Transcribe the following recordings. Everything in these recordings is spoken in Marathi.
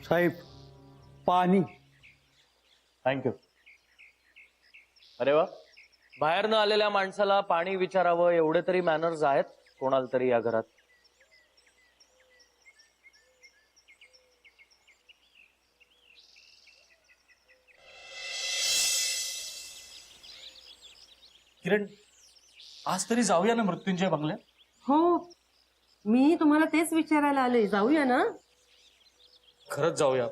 साहेब पाणी. थँक्यू. अरे वा, बाहेर न आलेल्या माणसाला पाणी विचारावं एवढे तरी मॅनर्स आहेत कोणाला तरी या घरात. किरण, आज तरी जाऊया ना मृत्युंजय बंगल्यात? हो, मी तुम्हाला तेच विचारायला आले. जाऊया ना? खरंच जाऊया.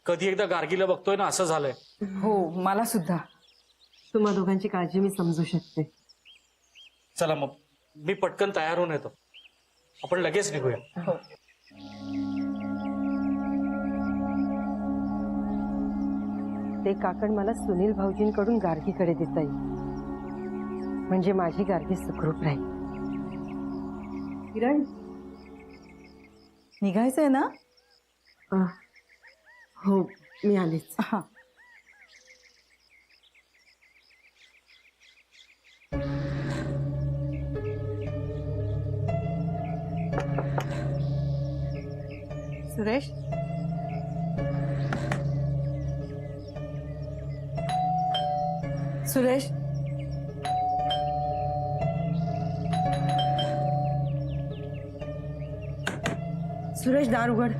कधी एकदा गार्गीला बघतोय ना असं झालंय. हो, मला सुद्धा. तुम्हा दोघांची काळजी मी समजू शकते. चला मग मी पटकन तयार होऊन येतो. आपण लगेच निघूया. हो. ते काकण मला सुनील भाऊजींकडून गार्गीकडे देता येईल, म्हणजे माझी गार्गी सुखरूप राहील. किरण, निघायचंय ना? हो, मी आलीच. हा. सुरेश, सुरेश, सुरेश दार उघड.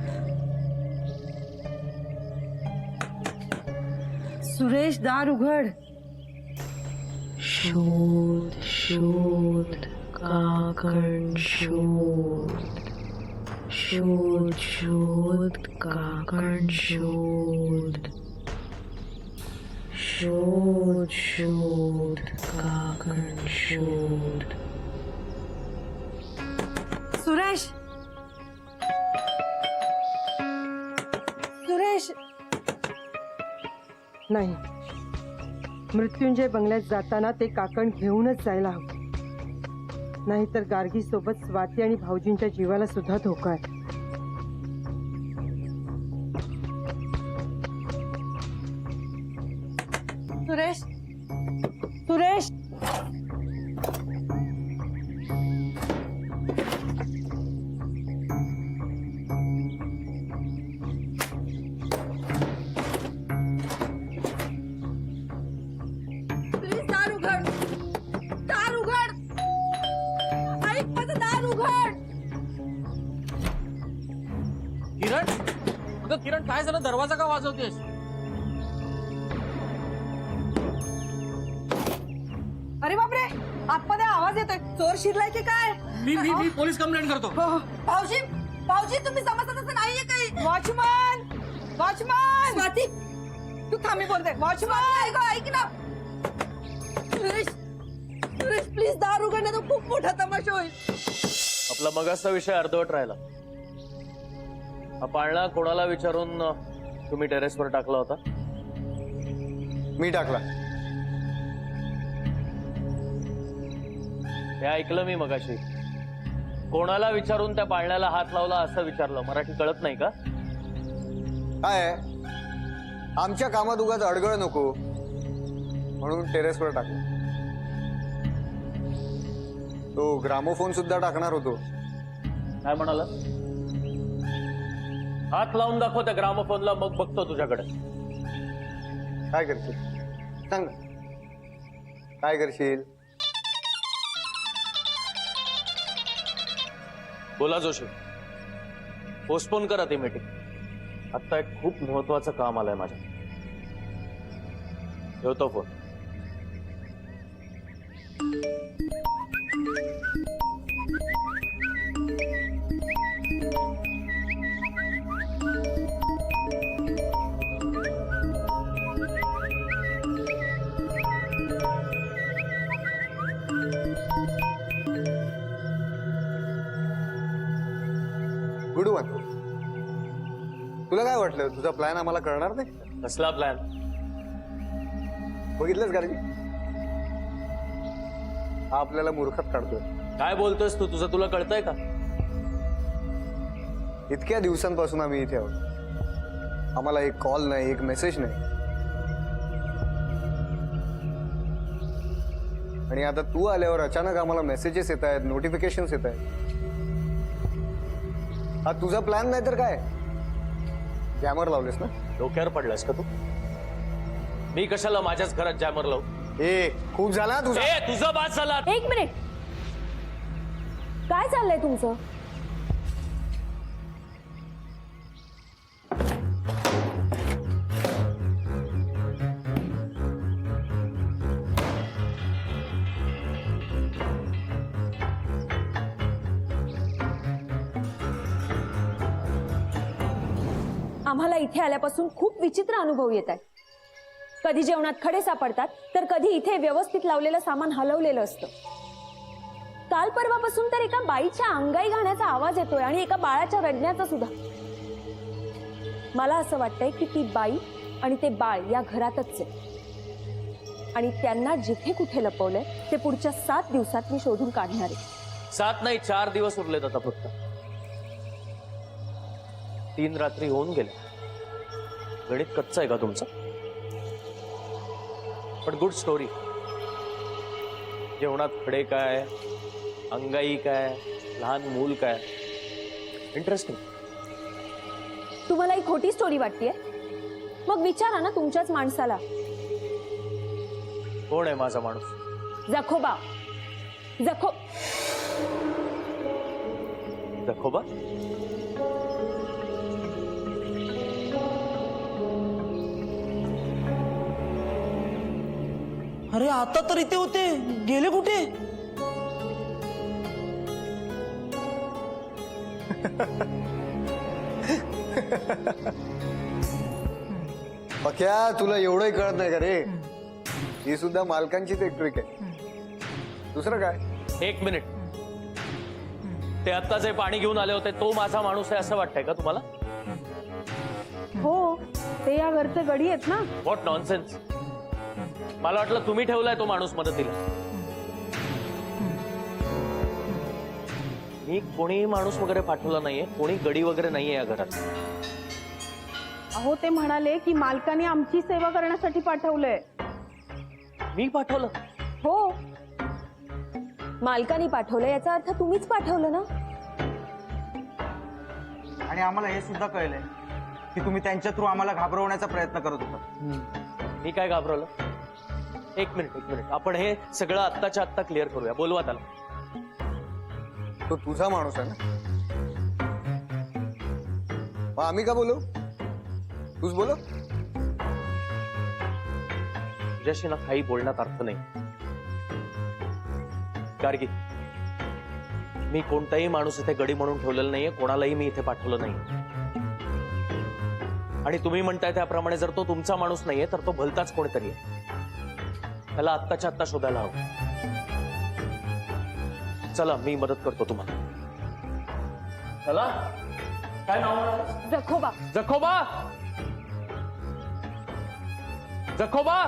सुरेश दार उघड. शोध शोध काकण शोध. शोध शोध काकण शोध. शोध शोध काकण शोध. सुरेश, सुरेश. नाही, मृत्युंजय बंगल्यात जाताना ते काकण घेऊनच जायला हवं, नाहीतर गार्गी सोबत स्वाती आणि भाऊजींच्या जीवाला सुद्धा धोका आहे. सुरेश, सुरेश. प्लीज दार उघड. दार उघड. ऐक माझं, दार उघड. किरण, अगं किरण, काय झालं? दरवाजा का वाजवतेस? अरे बापरे, आतमध्ये आवाज येतोय. चोर शिरलाय की काय? मी पोलीस कंप्लेंट करतो. भाऊजी, भाऊजी, तुम्ही समजत असं नाहीये काही. Watchman, watchman. स्वाती, तू थांबी बोलते. वॉचमन, ऐक ना. सुरेश, सुरेश, प्लीज दार उघड, नाही तर खूप मोठा तमाशा होईल. आपला मगाचा विषय अर्धवट राहिला. हा पाळणा कोणाला विचारून तुम्ही टेरेसवर टाकला होता? मी टाकला. हे ऐकलं मी मगाशी. कोणाला विचारून त्या पाळण्याला हात लावला असं विचारलं. मराठी कळत नाही का? काय आहे? आमच्या कामात उगाच अडगळ नको म्हणून टेरेसवर टाकला. तो ग्रामोफोन सुद्धा टाकणार होतो. काय म्हणाला? हात लावून दाखव त्या ग्रामोफोनला, मग बघतो तुझ्याकडे. काय करशील सांग ना, काय करशील? बोला जोशी, पोस्टपोन करा ती मीटिंग. आता एक खूप महत्वाचं काम आलंय माझ्या. ठेवतो फोन. Good one. तुला काय वाटलं? तुझा प्लॅन आम्हाला कळणार नाही? कसला प्लॅन? बघितलंस गार्गी, हा आपल्याला मूर्खात काढतोय. काय बोलतोयस तू? तुझं तुला कळतंय का? इतक्या दिवसांपासून आम्ही इथे आहोत. आम्हाला एक कॉल नाही, एक मेसेज नाही. आणि आता तू आल्यावर अचानक आम्हाला मेसेजेस येत आहेत, नोटिफिकेशन्स येत आहेत. हा तुझा प्लॅन नाही तर काय? जॅमर लावलेस ना? डोक्यावर पडलास का तू? मी कशाला माझ्याच घरात जॅमर लावू? ए खूप झाला ना तुझा. ए तुझं बाद झाला. एक मिनिट, काय चाललंय तुमचं? आम्हाला इथे आल्यापासून खूप विचित्र अनुभव येत आहेत. कधी जेवणात खडे सापडतात तर कधी इथे व्यवस्थित लावलेलं सामान हलवलेलं असतं. काल परवापासून तर एका बाईच्या अंगाई घाण्याचा आवाज येतोय आणि एका बाळाच्या रडण्याचा सुद्धा. मला असं वाटतंय की ती बाई आणि ते बाळ या घरातच आहे आणि त्यांना जिथे कुठे लपवलंय ते पुढच्या 7 दिवसात मी शोधून काढणार आहे. 7 नाही 4 दिवस उरलेत आता फक्त. 3 रात्री होऊन गेले. गणित कच्चं आहे का तुमचं? पण गुड स्टोरी. जेवणात खडे काय, अंगाई काय, लहान मूल काय, इंटरेस्टिंग. तुम्हाला ही खोटी स्टोरी वाटतेय? मग विचारा ना तुमच्याच माणसाला. कोण आहे माझा माणूस? जखोबा. जखोबा? अरे आता तर इथे होते, गेले कुठे? पक्या तुला एवढंही कळत नाही का रे? ही सुद्धा मालकांचीच एक ट्रिक आहे. दुसरं काय? 1 मिनिट. ते आत्ता जे पाणी घेऊन आले होते तो माझा माणूस आहे असं वाटतंय का तुम्हाला? हो, ते या घरचे गडी आहेत ना. What nonsense. मला वाटलं तुम्ही ठेवलाय तो माणूस मदतीला. मी कोणी माणूस वगैरे पाठवला नाहीये, कोणी गडी वगैरे नाहीये या घरात. अहो, ते म्हणाले की मालकाने आमची सेवा करण्यासाठी पाठवलंय. मी पाठवलं? हो, मालकाने पाठवलं याचा अर्थ तुम्हीच पाठवलं ना. आणि आम्हाला हे सुद्धा कळलंय की तुम्ही त्यांच्या थ्रू आम्हाला घाबरवण्याचा प्रयत्न करत होता. मी काय घाबरवलं? एक मिनिट. आपण हे सगळं आत्ताच्या आत्ता क्लिअर करूया. बोलवा त्याला. तो तुझा माणूस आहे ना? मग आम्ही का बोलू? तूच बोलो. तुझ्याशी ना काही बोलण्यात अर्थ नाही. गार्गी, मी कोणताही माणूस इथे गडी म्हणून ठेवलेला नाहीये. कोणालाही मी इथे पाठवलं नाही. आणि तुम्ही म्हणताय त्याप्रमाणे जर तो तुमचा माणूस नाहीये तर तो भलताच कोणीतरी आहे. त्याला आत्ताच्या आत्ता शोधायला हवं. चला, मी मदत करतो तुम्हाला. चला. काय नाव म्हणालास? जखोबा. जखोबा. जखोबा.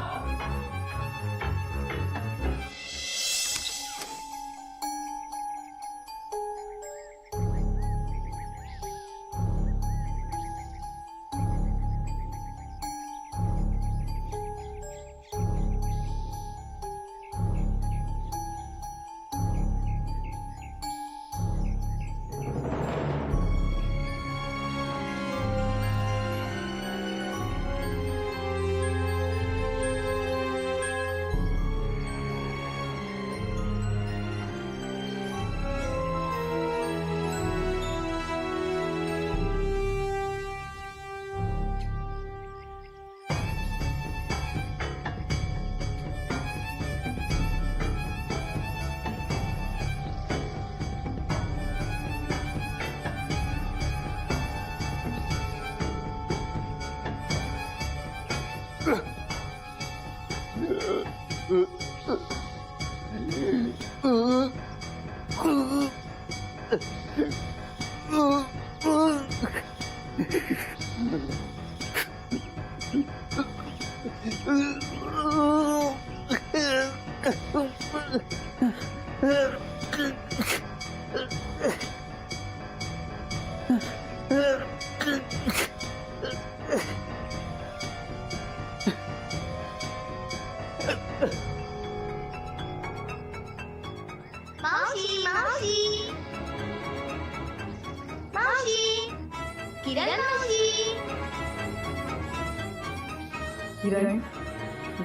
किरण,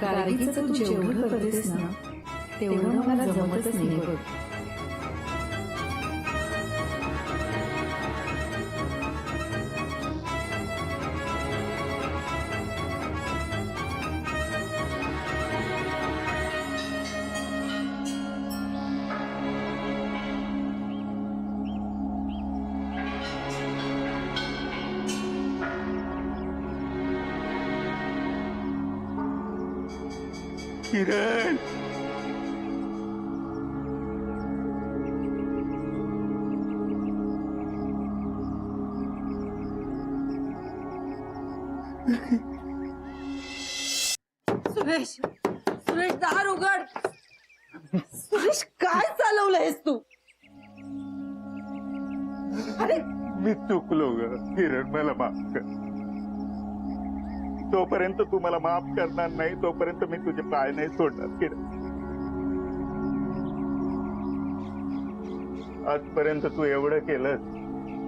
गार्गीचं तू जेवढं करतेस ना तेवढं मला जमतच नाही बघ. किरण सुरेश, सुरेश दार उघड. सुरेश काय चालवलंयस तू? अरे मी चुकलो ग किरण, मला माफ कर. तोपर्यंत तू मला माफ करणार नाही तोपर्यंत मी तुझे पाय नाही सोडणार किरण. आजपर्यंत तू एवढं केलंस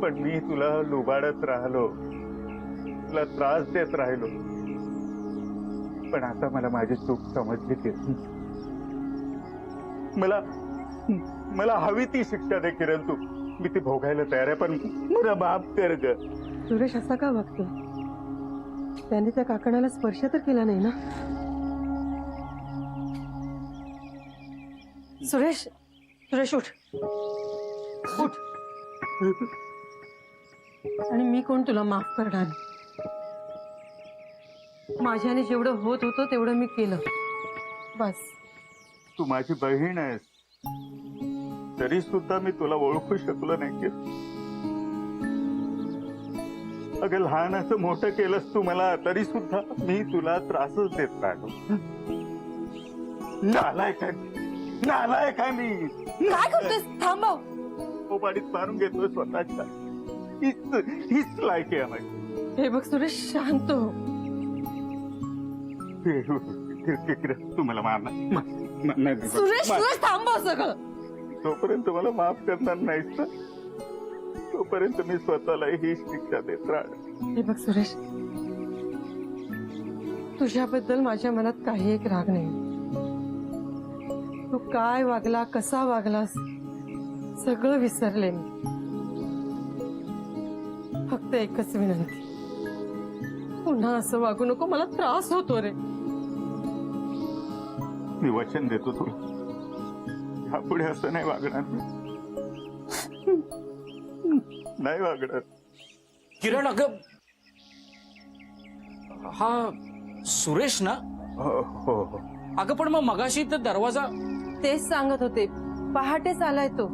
पण मी तुला लुबाडत राहिलो, तुला त्रास देत राहिलो. पण आता मला माझी चूक समजली की मला हवी ती शिक्षा दे किरण. तू मी ती भोगायला तयार आहे पण मला माफ कर ग. सुरेश असा का वागतो? त्याने त्या काकणाला स्पर्श तर केला नाही ना? सुरेश, सुरेश उठ, उठ. आणि मी कोण तुला माफ करणार? माझ्याने जेवढं होत होतं तेवढं मी केलं, बस. तू माझी बहीण आहेस तरी सुद्धा मी तुला ओळखू शकलो नाही की. अगं लहानाचं मोठं केलंस तू मला तरी सुद्धा मी तुला त्रासच देत राहिलो. नालायक आहे, नालायक आहे मी. काय करतोस? थांबव. मोबाईत मारून घेतोय स्वतःच्या. हीच लायकी आहे माझी. हे बघ सुरेश, शांत हो. तू मला मारणार सुरेश, सुरेश थांबव सगळं. तोपर्यंत मला माफ करणार नाहीस ना तोपर्यंत मी स्वतःला ही शिक्षा देत राहणार. हे बघ सुरेश, तुझ्याबद्दल माझ्या मनात काही एक राग नाही. तू काय वागला, कसा वागलास, सगळं विसरले मी. फक्त एकच विनंती, पुन्हा असं वागू नको, मला त्रास होतो रे. मी वचन देतो तुला यापुढे असं नाही वागणार मी. नाही वागणार. किरण, अगं हा सुरेश ना? हो हो हो. अगं पण मग मगाशी तर दरवाजा. तेच सांगत होते, पहाटेच आलाय तो.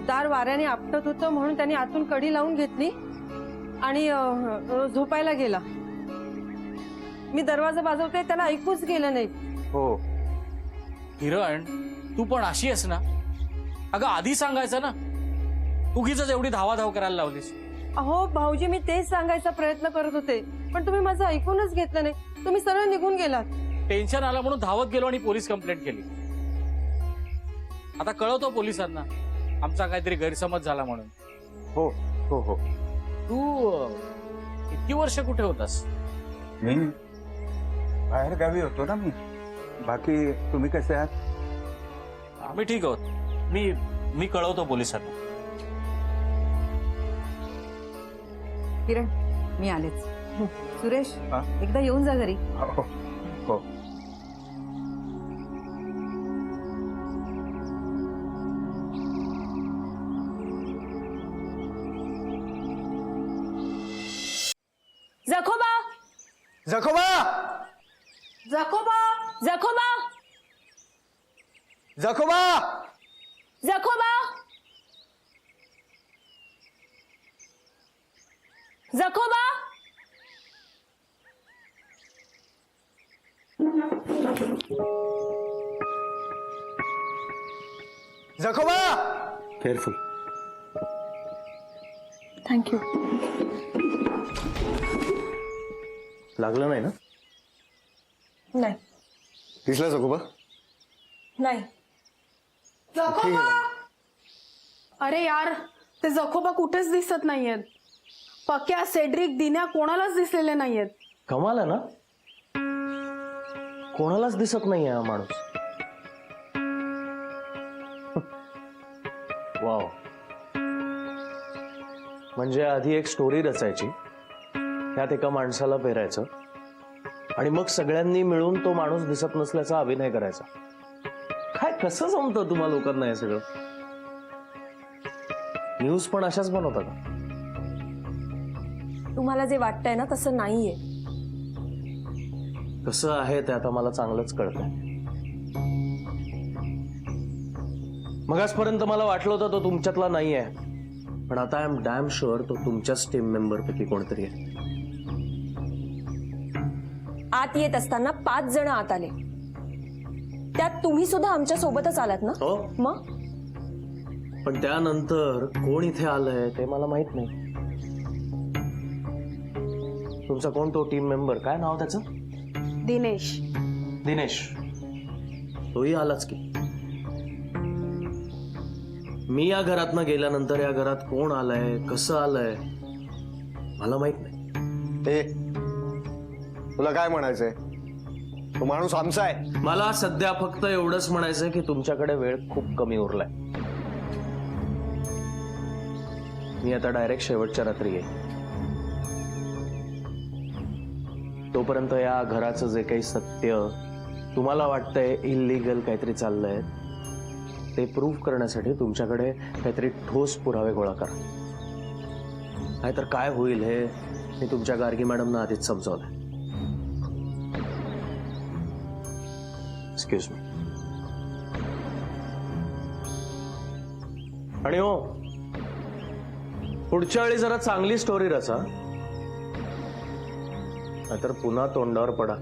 दार वाऱ्याने आपटत होतं म्हणून त्याने आतून कडी लावून घेतली आणि झोपायला गेला. मी दरवाजा वाजवते, त्याला ऐकूच गेलं नाही. हो किरण, तू पण अशी आहेस ना? अगं आधी सांगायचं ना, उगीच एवढी धावाधाव करायला लावलीस. अहो भाऊजी, मी तेच सांगायचा प्रयत्न करत होते पण तुम्ही माझं ऐकूनच घेतलं नाही. तुम्ही सरळ निघून गेलात. टेन्शन आलं म्हणून धावत गेलो आणि पोलीस कंप्लेंट केली. आता कळवतो पोलिसांना आमचा काहीतरी गैरसमज झाला म्हणून. हो हो हो. तू इतकी वर्ष कुठे होतास? मी बाहेर गावी होतो ना मी. बाकी तुम्ही कसे आहात? आम्ही ठीक आहोत. मी कळवतो पोलिसांना. किरण, मी आलेच. सुरेश, हा? एकदा येऊन जा घरी. हो हो. जखोबा, जखोबा, जखोबा, जखोबा, जखोबा, जखोबा, जखोबा. जखोबा. केअरफुल. थँक्यू. लागलं नाही ना? नाही दिसला जखोबा? नाही. अरे यार, ते जखोबा कुठेच दिसत नाहीयेत. पक्या, सेड्रिक, दिन्या कोणालाच दिसलेले नाहीयेत. कमाल आहे ना, कोणालाच दिसत नाही हा माणूस. वाव. म्हणजे आधी एक स्टोरी रचायची, त्यात एका माणसाला पेरायचं आणि मग सगळ्यांनी मिळून तो माणूस दिसत नसल्याचा अभिनय करायचा. काय कसं जमतं तुम्हा लोकांना हे सगळं? न्यूज पण अशाच बनवतात का? तुम्हाला जे वाटतंय ना तसं नाहीये. कसं आहे ते आता मला चांगलंच कळतंय. मगाचपर्यंत मला वाटलं होतं तो तुमच्यातला नाहीये, पण आता आय एम डॅम शुअर तो तुमच्याच टीम मेंबर पैकी कोणतरी आहे. आत येत असताना 5 जण आत आले, त्यात तुम्ही सुद्धा आमच्या सोबतच आलात ना? हो, मग पण त्यानंतर कोण इथे आलंय ते मला माहित नाही. तुमचा कोण तो टीम मेंबर, काय नाव त्याचं? दिनेश. दिनेश. तोही आलाच की. मी या घरातनं गेल्यानंतर या घरात कोण आलंय, कसं आलंय मला माहित नाही. ए, तुला काय म्हणायचंय? तो माणूस आमचा आहे. मला सध्या फक्त एवढंच म्हणायचंय की तुमच्याकडे वेळ खूप कमी उरलाय. मी आता डायरेक्ट शेवटच्या रात्री येईन. तोपर्यंत या घराचं जे काही सत्य तुम्हाला वाटतंय इल्लीगल काहीतरी चाललंय ते प्रूव्ह करण्यासाठी तुमच्याकडे काहीतरी ठोस पुरावे गोळा करा. नाहीतर काय होईल हे मी तुमच्या गार्गी मॅडमना आधीच समजावलंय. Excuse me. आणि हो, पुढच्या वेळी जरा चांगली स्टोरी रचा, नाहीतर पुन्हा तोंडावर पडा.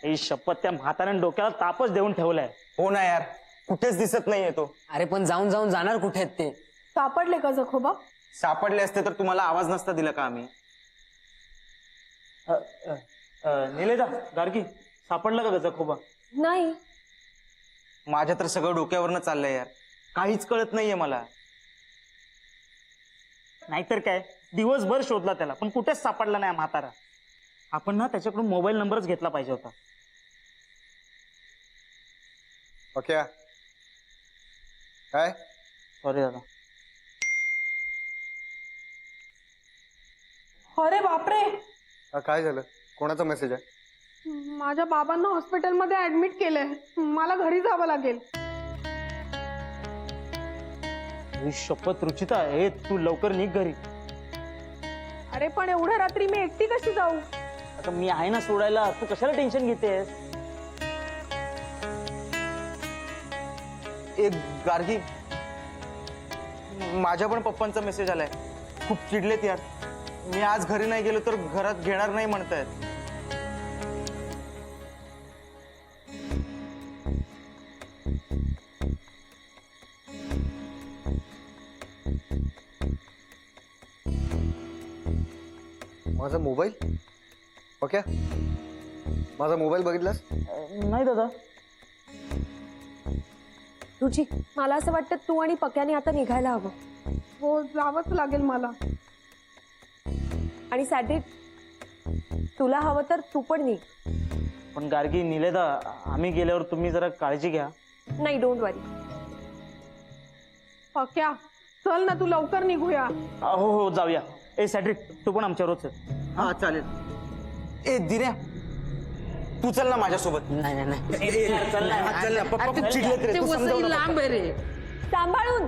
ही शपथ, त्या म्हाताऱ्याने डोक्याला तापच देऊन ठेवलाय. हो ना यार, कुठेच दिसत नाहीये तो. अरे पण जाऊन जाऊन जाणार कुठे आहेत ते? सापडले का जखोबा? सापडले असते तर तुम्हाला आवाज नसता दिला का आम्ही? निलेदा, गार्गी, सापडला का जखोबा? नाही. माझ्या तर सगळं डोक्यावरनं चाललंय यार, काहीच कळत नाहीये मला. नाहीतर काय, दिवसभर शोधला त्याला पण कुठेच सापडला नाही म्हातारा. आपण ना त्याच्याकडून मोबाईल नंबरच घेतला पाहिजे होता. ओके, काय? सॉरी दादा. अरे बापरे, काय झालं? कोणाचा मेसेज आहे? माझ्या बाबांना हॉस्पिटलमध्ये ऍडमिट केलंय. मला घरी जावं लागेल. शपथ रुचिता, हे तू लवकर निघ घरी. अरे पण एवढ्या रात्री मी एकटी कशी जाऊ? आता मी आहे ना सोडायला, तू कशाला टेन्शन घेतेस? एक गार्गी, माझ्या पण पप्पांचा मेसेज आलाय. खूप चिडलेत यार. मी आज घरी नाही गेलो तर घरात घेणार नाही म्हणतायत. माझा मोबाईल? ओके, माझा मोबाईल बघितलास? नाही दादा. रुची, मला असं वाटतं तू आणि पक्याने आता निघायला हवं. हो, जावंच लागेल मला. आणि साठी तुला हवं तर तू पण निघ. पण गार्गी, निलेदा, आम्ही गेल्यावर तुम्ही जरा काळजी घ्या. नाही, डोंट वरी. पक्या, चल ना, तू लवकर निघूया. हो हो, जाऊया. ए सॅड्रिक, तू पण आमच्यावरच आहे. हा चालेल. ए दिऱ्या, तू चल ना माझ्यासोबत. नाही नाही नाही. चल ना, पप्पा खूप चिडलेत रे. तू समजावून सांभाळून.